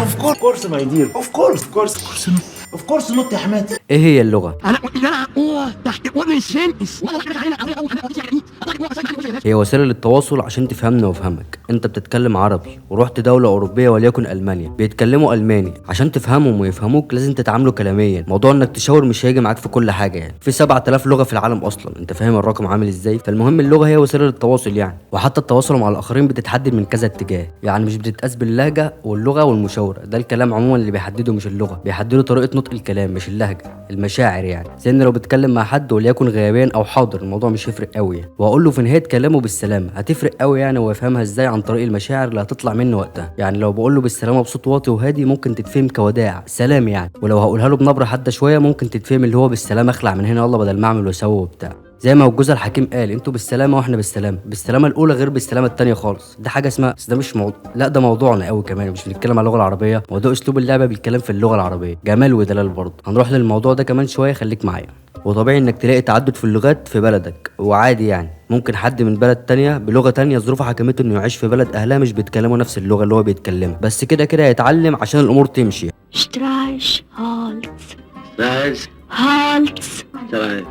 اوف كورس ماي دير، اوف كورس نوت يا حماتي. ايه هي اللغة؟ هي وسيلة للتواصل عشان تفهمنا وافهمك. انت بتتكلم عربي ورحت دولة اوروبية وليكن المانيا بيتكلموا الماني، عشان تفهمهم ويفهموك لازم تتعاملوا كلاميا. موضوع انك تشاور مش هيجي معاك في كل حاجة، يعني في 7000 لغة في العالم اصلا، انت فاهم الرقم عامل ازاي؟ فالمهم اللغة هي وسيلة للتواصل يعني. وحتى التواصل مع الاخرين بتتحدد من كذا اتجاه، يعني مش بتتقاس باللهجة واللغة والمشاورة، ده الكلام عموما اللي بيحدده مش اللغة، بيحددوا طريقة نطق الكلام مش اللهجة، المشاعر يعني. زي ان لو بتكلم مع حد وليكن غيابان او حاضر الموضوع مش هيفرق قوي يعني، واقول له في نهاية كلامه بالسلامة هتفرق قوي يعني، ويفهمها ازاي عن طريق المشاعر اللي هتطلع منه وقتها. يعني لو بقول له بالسلامة بصوت واطي وهادي ممكن تتفهم كوداع سلام يعني، ولو هقولها له بنبرة حادة شوية ممكن تتفهم اللي هو بالسلامة اخلع من هنا يلا بدل ما اعمل واسوي وبتاع. زي ما الجوز الحكيم قال انتوا بالسلامه واحنا بالسلامه، بالسلامه الاولى غير بالسلامه الثانيه خالص، ده حاجه اسمها، بس ده مش لا ده موضوعنا قوي كمان، مش بنتكلم على اللغه العربيه، موضوع اسلوب اللعبه بالكلام في اللغه العربيه جمال ودلال برضه. هنروح للموضوع ده كمان شويه، خليك معايا. وطبيعي انك تلاقي تعدد في اللغات في بلدك، وعادي يعني ممكن حد من بلد تانية بلغة تانية ظروفها حكمته انه يعيش في بلد اهلها مش بيتكلموا نفس اللغة اللي هو بيتكلمها، بس كده كده هيتعلم عشان الامور تمشي. Streich Holz. Nice. Holz. تمام.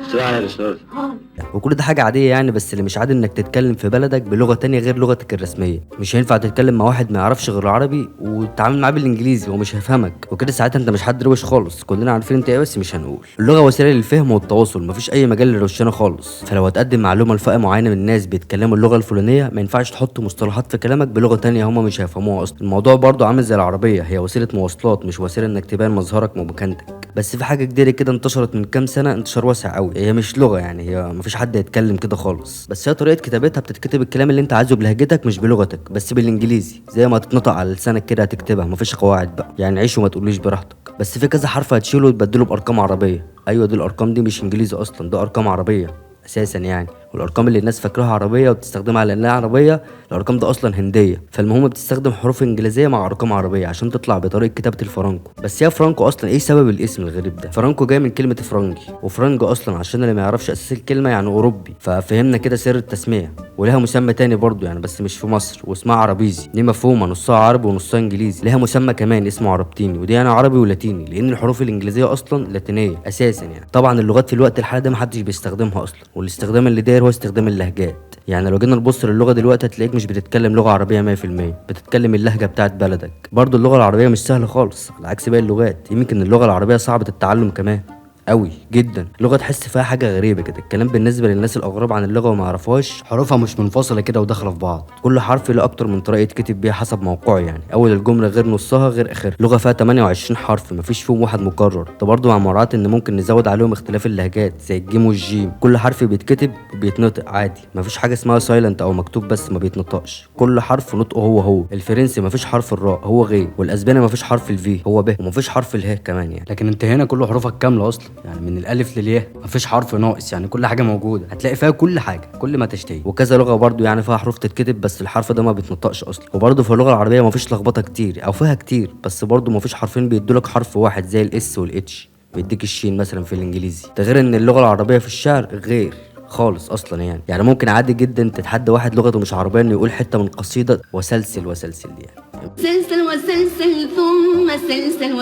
استراحة وكل ده حاجة عادية يعني، بس اللي مش عادي انك تتكلم في بلدك بلغة تانية غير لغتك الرسمية. مش هينفع تتكلم مع واحد ما يعرفش غير العربي وتتعامل معاه بالانجليزي ومش هيفهمك، وكده ساعتها انت مش حد روش خالص. كلنا عارفين انت ايه بس مش هنقول. اللغة وسيلة للفهم والتواصل، مفيش اي مجال للروشنة خالص. فلو هتقدم معلومة لفئة معينة من الناس بيتكلموا اللغة الفلانية ما ينفعش تحط مصطلحات في كلامك بلغة تانية هما مش هيفهموها اصلا. الموضوع برضو عامل زي العربية، هي وسيلة مواصلات مش وسيلة انك تبان مظهرك ومكانتك. بس في حاجة جديدة كده انتشرت من كام سنة انتشار واسع قوي، هي مش لغة يعني، هي مفيش حد يتكلم كده خالص، بس هي طريقة كتابتها بتتكتب الكلام اللي انت عايزه بلهجتك مش بلغتك، بس بالانجليزي زي ما تتنطق على لسانك كده هتكتبها، مفيش قواعد بقى يعني، عيش وما تقوليش براحتك. بس في كذا حرف هتشيله وتبدله بارقام عربية. ايوه دي الارقام دي مش انجليزي اصلا، ده ارقام عربية اساسا يعني، والارقام اللي الناس فاكراها عربيه وبتستخدمها على انها عربيه الارقام ده اصلا هنديه. فالمهم بتستخدم حروف انجليزيه مع ارقام عربيه عشان تطلع بطريقه كتابه الفرنكو. بس هي فرانكو اصلا ايه سبب الاسم الغريب ده؟ فرانكو جاي من كلمه فرنجي، وفرنج اصلا عشان اللي ما يعرفش اساس الكلمه يعني اوروبي، ففهمنا كده سر التسميه. ولها مسمى تاني برضو يعني بس مش في مصر، واسمها عربيزي، دي مفهومه نصها عربي ونصها انجليزي. لها مسمى كمان اسمه عربتيني، ودي يعني عربي ولاتيني لان الحروف الانجليزيه اصلا لاتينيه اساسا يعني. طبعا اللغات في الوقت الحالي ده محدش بيستخدمها اصلا، والاستخدام اللي داير هو استخدام اللهجات. يعني لو جينا نبص للغه دلوقتي هتلاقيك مش بتتكلم لغه عربيه 100%، بتتكلم اللهجه بتاعت بلدك. برضو اللغه العربيه مش سهله خالص على عكس باقي اللغات، يمكن اللغه العربيه صعبه التعلم كمان قوي جدا. لغه تحس فيها حاجه غريبه كده، الكلام بالنسبه للناس الاغراب عن اللغه وما يعرفوهاش حروفها مش منفصله كده وداخله في بعض، كل حرف له اكتر من طريقه يتكتب بيها حسب موقعه يعني، اول الجمله غير نصها غير اخرها. لغه فيها 28 حرف مفيش فيهم واحد مكرر، ده برضه مع مراعاه ان ممكن نزود عليهم اختلاف اللهجات زي الجيم والجيم، كل حرف بيتكتب وبيتنطق عادي، مفيش حاجه اسمها سايلنت او مكتوب بس ما بيتنطقش، كل حرف نطقه هو. الفرنسي مفيش حرف الراء هو غي، والاسباني مفيش حرف الفي هو ب، ومفيش حرف اله كمان يعني. لكن انت هنا كل حروفك كامله اصلا يعني من الالف للياء، مفيش حرف ناقص يعني، كل حاجه موجوده، هتلاقي فيها كل حاجه كل ما تشتهي. وكذا لغه برضو يعني فيها حروف تتكتب بس الحرف ده ما بيتنطقش اصلا. وبرضو في اللغه العربيه مفيش لخبطه كتير او فيها كتير، بس برضو مفيش حرفين بيدولك حرف واحد زي الاس والاتش بيديك الشين مثلا في الانجليزي. ده غير ان اللغه العربيه في الشعر غير خالص اصلا يعني ممكن عادي جدا تتحدى واحد لغته مش عربيه انه يقول حته من قصيده وسلسل دي يعني. سلسل وسلسل ثم سلسل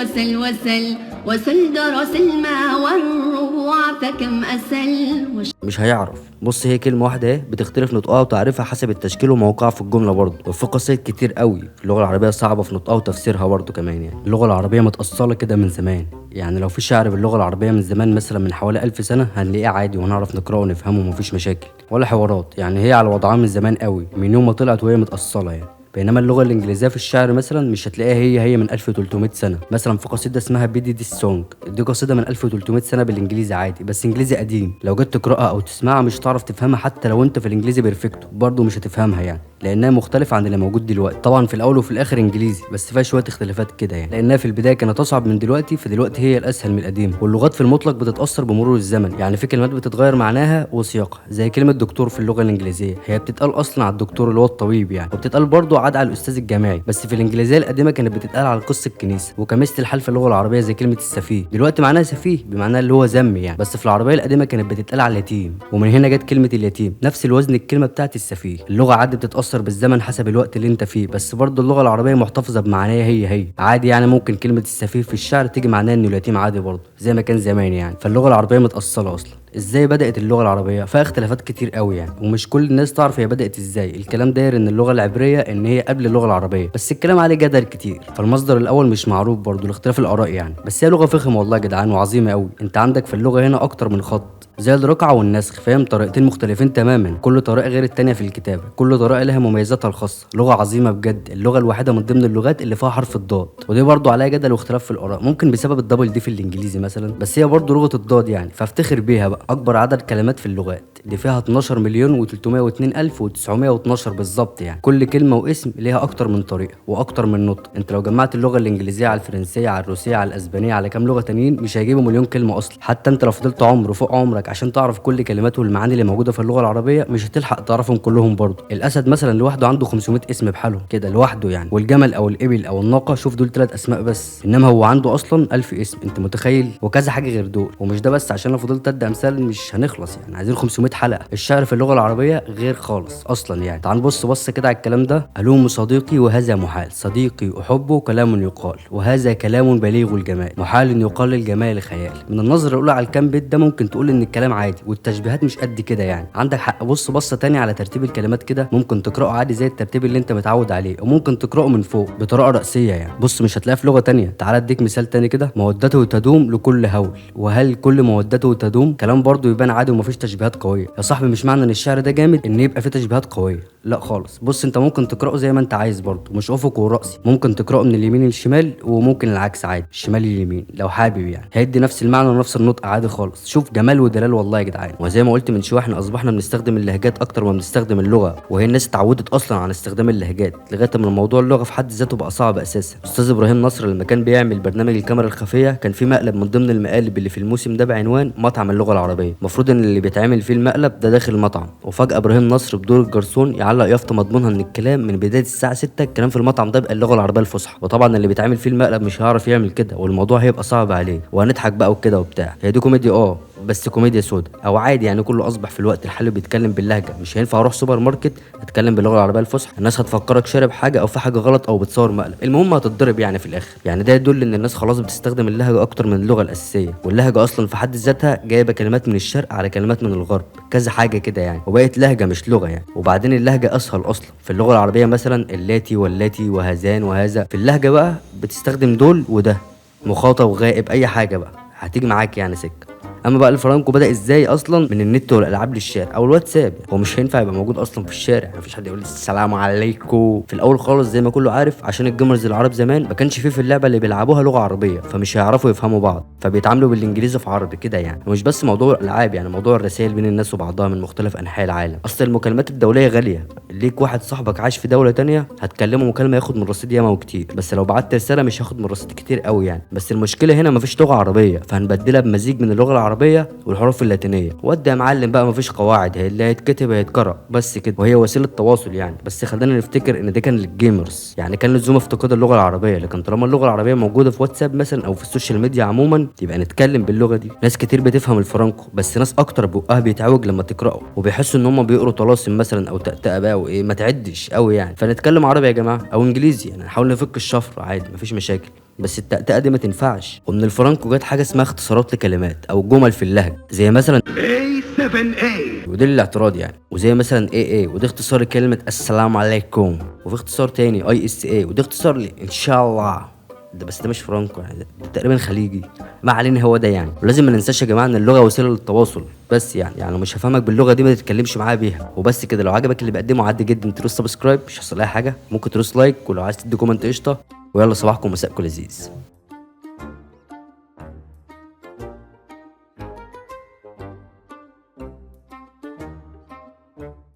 وسل درس الماء والربوع فكم أسل مش هيعرف. بص هي كلمه واحده اهي بتختلف نطقها وتعريفها حسب التشكيل وموقعها في الجمله برضه، وفي قصايد كتير قوي في اللغه العربيه صعبه في نطقها وتفسيرها برضه كمان يعني. اللغه العربيه متاصله كده من زمان يعني، لو في شعر باللغه العربيه من زمان مثلا من حوالي 1000 سنه هنلاقيه عادي ونعرف نقراه ونفهمه ومفيش مشاكل ولا حوارات يعني، هي على وضعها من زمان قوي من يوم ما طلعت وهي متاصله يعني. بينما اللغه الانجليزيه في الشعر مثلا مش هتلاقيها هي من 1300 سنه. مثلا في قصيده اسمها بيدي دي سونج، دي قصيده من 1300 سنه بالانجليزي عادي بس انجليزي قديم، لو جيت تقراها او تسمعها مش هتعرف تفهمها، حتى لو انت في الانجليزي بيرفكتو برضه مش هتفهمها يعني، لانها مختلفه عن اللي موجود دلوقتي. طبعا في الاول وفي الاخر انجليزي بس فيها شويه اختلافات كده يعني، لانها في البدايه كانت اصعب من دلوقتي، فدلوقتي هي الاسهل من القديم. واللغات في المطلق بتتاثر بمرور الزمن يعني، في كلمات بتتغير معناها وسياقها زي كلمه دكتور في اللغه الانجليزيه هي بتتقال اصلا على الدكتور اللي هو الطبيب يعني، وبتتقال برضه عاد على الاستاذ الجامعي، بس في الانجليزيه القديمه كانت بتتقال على قص الكنيسه. وكمثل الحال في اللغه العربيه زي كلمه السفيه، دلوقتي معناها سفيه بمعنى اللي هو ذم يعني، بس في العربيه القديمه كانت بتتقال على اليتيم، ومن هنا جت كلمه اليتيم، نفس الوزن الكلمه بتاعت السفيه. اللغه عادي بتتاثر بالزمن حسب الوقت اللي انت فيه، بس برضه اللغه العربيه محتفظه بمعناها هي عادي يعني. ممكن كلمه السفيه في الشعر تيجي معناها انه اليتيم عادي برضه زي ما كان زمان يعني. فاللغه العربيه متاصله اصلا. ازاي بدات اللغه العربيه؟ فيها اختلافات كتير قوي يعني، ومش كل الناس تعرف هي بدات ازاي. الكلام داير ان اللغه العبريه ان هي قبل اللغه العربيه، بس الكلام عليه جدل كتير، فالمصدر الاول مش معروف برضه لاختلاف الاراء يعني. بس هي لغه فخمه والله يا جدعان وعظيمه قوي. انت عندك في اللغه هنا اكتر من خط زي الرقعة والنسخ، فاهم؟ طريقتين مختلفين تماما، كل طريقة غير التانية في الكتابة، كل طريقة لها مميزاتها الخاصة. لغة عظيمة بجد، اللغة الوحيدة من ضمن اللغات اللي فيها حرف الضاد، ودي برضو عليها جدل واختلاف في الآراء، ممكن بسبب الدبل دي في الإنجليزي مثلا، بس هي برضو لغة الضاد يعني، فافتخر بيها بقى. أكبر عدد كلمات في اللغات دي فيها 12 مليون و302 ألف و912 بالظبط يعني. كل كلمة واسم ليها أكتر من طريقة وأكتر من نطق. أنت لو جمعت اللغة الإنجليزية على الفرنسية على الروسية على الأسبانية على كام لغة تانيين مش هيجيبوا مليون كلمة أصلا. حتى أنت لو فضلت عمر فوق عمرك عشان تعرف كل كلمات والمعاني اللي موجودة في اللغة العربية مش هتلحق تعرفهم كلهم برضه. الأسد مثلا لوحده عنده 500 اسم بحالهم كده لوحده يعني، والجمل أو الإبل أو الناقة شوف دول 3 أسماء بس، إنما هو عنده أصلا 1000 اسم. أنت متخيل؟ وكذا حاجة غير دول. ومش ده بس، عشان لو فضلت أدي أمثال مش هنخلص يعني، عايزين 500 حلقة. الشعر في اللغة العربية غير خالص أصلا يعني. تعال بص كده على الكلام ده. ألوم صديقي وهذا محال، صديقي أحبه كلام يقال، وهذا كلام بليغ الجمال، محال يقال الجمال خيال. من النظرة الأولى على الكام بيت ده ممكن تقول إن الكلام عادي والتشبيهات مش قد كده يعني. عندك حق. بص تاني على ترتيب الكلمات كده، ممكن تقرأه عادي زي الترتيب اللي أنت متعود عليه، وممكن تقرأه من فوق بطريقة رأسية يعني. بص مش هتلاقيه في لغة تانية. تعال أديك مثال تاني كده. مودته تدوم لكل هول، وهل كل مودته تدوم؟ كلام برضو يبان عادي ومفيش تشبيهات قوية يا صاحبي. مش معنى ان الشعر ده جامد ان يبقى فيه تشبيهات قويه، لا خالص. بص انت ممكن تقراه زي ما انت عايز برضه، مش افق وراسي. ممكن تقراه من اليمين للشمال، وممكن العكس عادي، الشمال لليمين لو حابب يعني، هيدي نفس المعنى ونفس النطق عادي خالص. شوف جمال ودلال والله يا جدعان. وزي ما قلت من شويه احنا اصبحنا بنستخدم اللهجات اكتر ما بنستخدم اللغه، وهي الناس اتعودت اصلا على استخدام اللهجات لغايه ما الموضوع اللغه في حد ذاته بقى صعب اساسا. استاذ ابراهيم نصر لما كان بيعمل برنامج الكاميرا الخفيه كان في مقلب من ضمن المقالب اللي في الموسم ده بعنوان مطعم اللغه العربيه. المفروض ان اللي بيتعمل فيه المقلب ده داخل المطعم، وفجاه ابراهيم نصر بدور الجرسون يعلق يافطه مضمونها ان الكلام من بدايه الساعه 6 الكلام في المطعم ده بقى اللغه العربيه الفصحى. وطبعا اللي بيتعمل فيه المقلب مش هيعرف يعمل كده، والموضوع هيبقى صعب عليه، وهنضحك بقى وكده وبتاع. هي دي كوميديا بس كوميديا سودا او عادي يعني. كله اصبح في الوقت الحالي بيتكلم باللهجه. مش هينفع اروح سوبر ماركت اتكلم باللغه العربيه الفصحى، الناس هتفكرك شارب حاجه او في حاجه غلط او بتصور مقلب، المهم هتتضرب يعني في الاخر يعني. ده يدل ان الناس خلاص بتستخدم اللهجه اكتر من اللغه الاساسيه، واللهجه اصلا في حد ذاتها جايبه كلمات من الشرق على كلمات من الغرب، كذا حاجه كده يعني، وبقت لهجه مش لغه يعني. وبعدين اللهجه اسهل اصلا في اللغه العربيه، مثلا اللاتي واللاتي وهذان وهذا. في اللهجه بقى بتستخدم دول وده، مخاطب غائب اي حاجه بقى هتيجي معاك يعني سكه. اما بقى الفرانكو بدا ازاي اصلا؟ من النت والالعاب للشارع او الواتساب. هو مش هينفع يبقى موجود اصلا في الشارع، مفيش حد يقول السلام عليكم في الاول خالص زي ما كله عارف، عشان الجيمرز العرب زمان ما كانش فيه في اللعبه اللي بيلعبوها لغه عربيه، فمش هيعرفوا يفهموا بعض، فبيتعاملوا بالانجليزي في عربي كده يعني. ومش بس موضوع الالعاب يعني، موضوع الرسائل بين الناس وبعضها من مختلف انحاء العالم. اصل المكالمات الدوليه غاليه، ليك واحد صاحبك عايش في دوله تانية هتكلمه مكالمه ياخد من رصيد ياما وكتير، بس لو بعت رساله مش هياخد من رصيد كتير قوي يعني. بس المشكله هنا مفيش لغه عربيه، فهنبدلها بمزيج من اللغه العربيه والحروف اللاتينيه. ودي يا معلم بقى مفيش قواعد، هي اللي هيتكتب هيتقرا بس كده، وهي وسيله تواصل يعني. بس خلينا نفتكر ان ده كان للجيمرز يعني، كان لزوم افتقاد اللغه العربيه. لكن طالما اللغه العربيه موجوده في واتساب مثلا او في السوشيال ميديا عموما يبقى نتكلم باللغه دي. ناس كتير بتفهم الفرانكو، بس ناس اكتر بقها بيتعوج لما تقراه، وبيحسوا ان هم بيقروا طلاسم مثلا او تأتأة بقى وايه ما تعدش قوي يعني. فنتكلم عربي يا جماعه او انجليزي يعني، نحاول نفك الشفره عادي مفيش مشاكل، بس التأتأة دي ما تنفعش. ومن الفرانكو جت حاجه اسمها اختصارات لكلمات او جمل في اللهجه، زي مثلا A7A ودي الاعتراض يعني، وزي مثلا AA ودي اختصار لكلمه السلام عليكم، وفي اختصار تاني ISA ودي اختصار لي ان شاء الله. ده بس ده مش فرانكو يعني، ده تقريبا خليجي، ما علينا هو ده يعني. ولازم ما ننساش يا جماعه ان اللغه وسيله للتواصل بس يعني لو مش هفهمك باللغه دي ما تتكلمش معايا بيها وبس كده. لو عجبك اللي بقدمه عادي جدا تدوس سبسكرايب، مش هيحصل اي حاجه، ممكن تدوس لايك، ولو عايز تدي كومنت قشطه. ويلا صباحكم ومساءكم لذيذ.